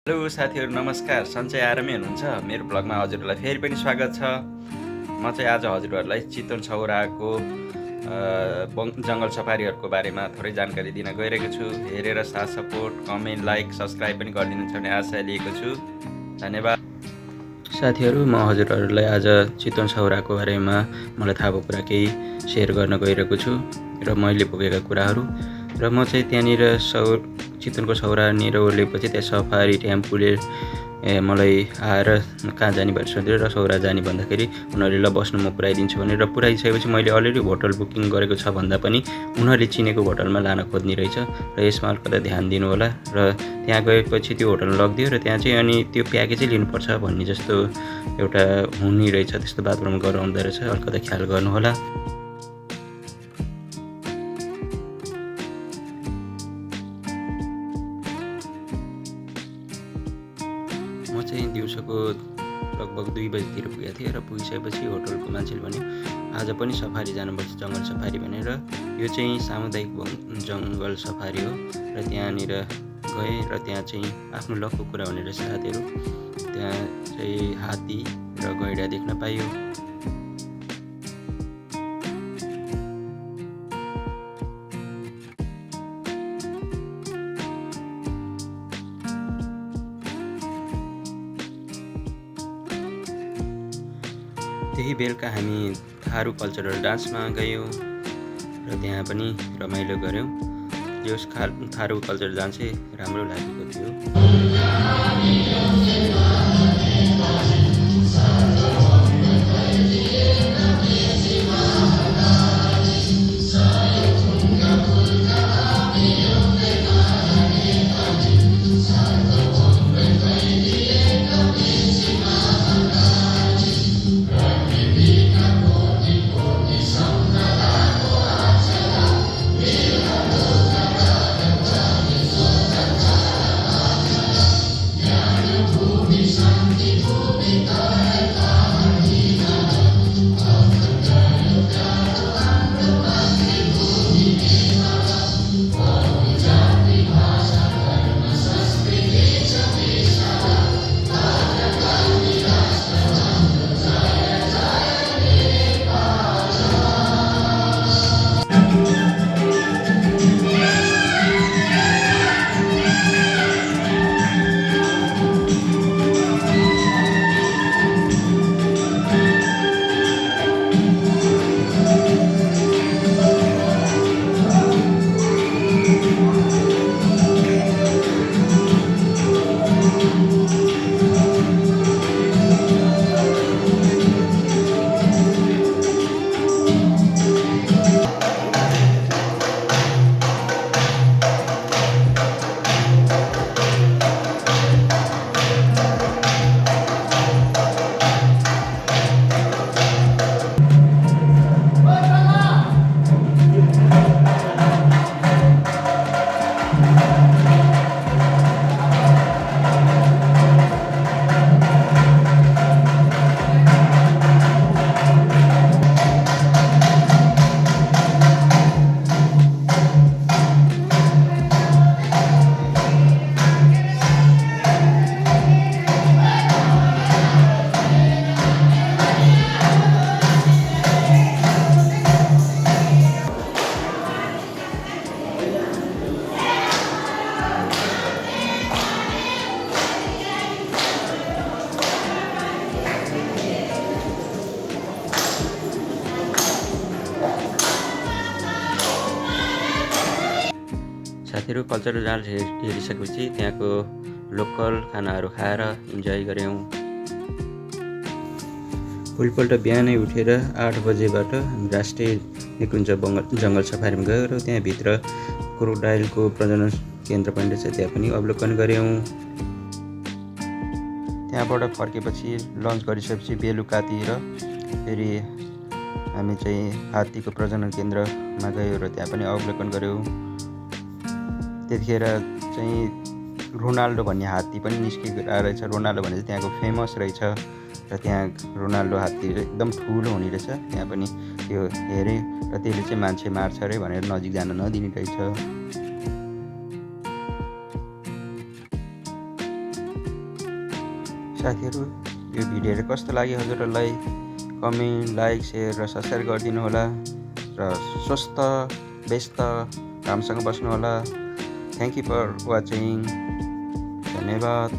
Hello साथीहरू नमस्कार, सन्चै आरामै हुनुहुन्छ? मेरो ब्लगमा हजुरहरूलाई फेरि पनि स्वागत छ। म चाहिँ आज हजुरहरूलाई चितवन छौराको जङ्गल सफारीहरूको बारेमा थोरै जानकारी दिन गइरहेको छु। हेरेर साथ सपोर्ट, कमेन्ट, लाइक, सब्सक्राइब पनि गरिदिनुहुन्छ भन्ने आशा लिएको छु। धन्यवाद। साथीहरू, म हजुरहरूलाई आज चितवन छौराको बारेमा मलाई थाहा भएको कुरा केही सेयर गर्न गइरहेको छु र मैले भोगेका कुराहरू। र म चाहिँ त्यहाँनिर चितवनको छौरानिर ओर्लेपछि त्यहाँ सफारी टेम्पोले मलाई आएर कहाँ जाने भनेर सोध्यो र छौरा जाने भन्दाखेरि उनीहरूले ल बस्नु म पुऱ्याइदिन्छु भने, र पुऱ्याइसकेपछि मैले अलरेडी होटल बुकिङ गरेको छ भन्दा पनि उनीहरूले चिनेको होटलमा लान खोज्ने रहेछ र यसमा अलिकति ध्यान दिनु होला। र त्यहाँ गएपछि त्यो होटल लगिदियो र त्यहाँ चाहिँ अनि त्यो प्याकेजै लिनुपर्छ भन्ने जस्तो एउटा हुने रहेछ, त्यस्तो वातावरण गराउँदो रहेछ, अलिकति ख्याल गर्नुहोला। म चाहिँ दिउँसोको लगभग 2 बजीतिर पुगेको थिएँ र पुगिसकेपछि होटलको मान्छेले भन्यो आज पनि सफारी जानुपर्छ, जङ्गल सफारी भनेर। यो चाहिँ सामुदायिक जङ्गल सफारी हो र त्यहाँनिर गएँ र त्यहाँ चाहिँ आफ्नो लकको कुरा हुने रहेछ साथीहरू। त्यहाँ चाहिँ हात्ती र गैँडा देख्न पाइयो। त्यही बेलुका हामी थारू कल्चरल डान्समा गयौँ र त्यहाँ पनि रमाइलो गऱ्यौँ। यो थारू कल्चरल डान्स चाहिँ राम्रो लागेको थियो। साथीहरू, कल्चरल डान्स हेरिसकेपछि त्यहाँको लोकल खानाहरू खाएर इन्जोय गऱ्यौँ। भोलिपल्ट बिहानै उठेर 8 बजेबाट राष्ट्रिय निकुञ्ज जङ्गल सफारीमा गयो र त्यहाँभित्र क्रोकोडाइलको प्रजनन केन्द्र पनि रहेछ, त्यहाँ पनि अवलोकन गऱ्यौँ। त्यहाँबाट फर्केपछि लन्च गरिसकेपछि बेलुकातिर फेरि हामी चाहिँ हात्तीको प्रजनन केन्द्रमा गयौँ र त्यहाँ पनि अवलोकन गऱ्यौँ। त्यतिखेर चाहिँ रोनाल्डो भन्ने हात्ती पनि निस्केको रहेछ। रोनाल्डो भने चाहिँ त्यहाँको फेमस रहेछ र त्यहाँ रोनाल्डो हात्ती एकदम ठुलो हुने रहेछ। त्यहाँ पनि त्यो हेरेँ र त्यसले चाहिँ मान्छे मार्छ अरे भनेर नजिक जान नदिने रहेछ। साथीहरू, यो भिडियोहरू कस्तो लाग्यो हजुरहरूलाई कमेन्ट, लाइक, सेयर र सब्सक्राइब गरिदिनु होला र स्वस्थ व्यस्त कामसँग बस्नु होला। Thank you for watching. धन्यवाद।